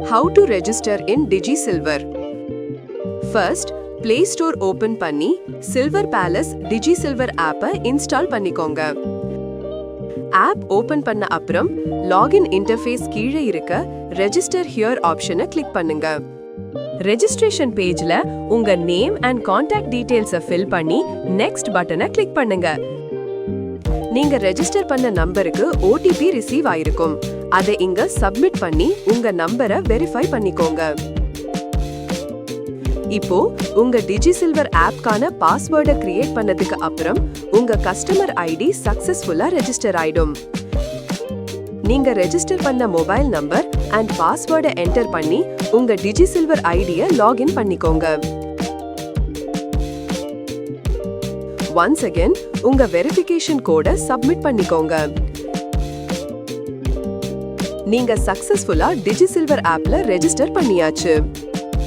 How to register in DigiSilver. First, Play Store open பண்ணி Silver Palace DigiSilver app-ஐ install பண்ணிக்கோங்க. App open பண்ண அப்புறம் login interface கீழே இருக்க Register Here ஆப்ஷனை கிளிக் பண்ணுங்க. Registration பேஜ்ல உங்க நேம் and contact details-ஐ fill பண்ணி Next பட்டனை கிளிக் பண்ணுங்க. நீங்க ரெஜிஸ்டர் பண்ண நம்பருக்கு OTP ரிசீவ் ஆயிருக்கும். அதை இங்க சப்மிட் பண்ணி உங்க நம்பரை வெரிஃபை பண்ணிக்கோங்க. இப்போ உங்க DigiSilver ஆப்கான பாஸ்வேர்டை கிரியேட் பண்ணதுக்கு அப்புறம் உங்க கஸ்டமர் ஐடி சக்சஸ்ஃபுல்லா ரெஜிஸ்டர் ஆயிடும். நீங்க ரெஜிஸ்டர் பண்ண மொபைல் நம்பர் அண்ட் பாஸ்வேர்டை என்டர் பண்ணி உங்க DigiSilver ஐடியை லாகின் பண்ணிக்கோங்க. Once again, உங்க வெரிஃபிகேஷன் கோடை சப்மிட் பண்ணிக்கோங்க. நீங்க சக்சஸ்ஃபுல்லா DigiSilver ஆப்ல ரெஜிஸ்டர் பண்ணியாச்சு.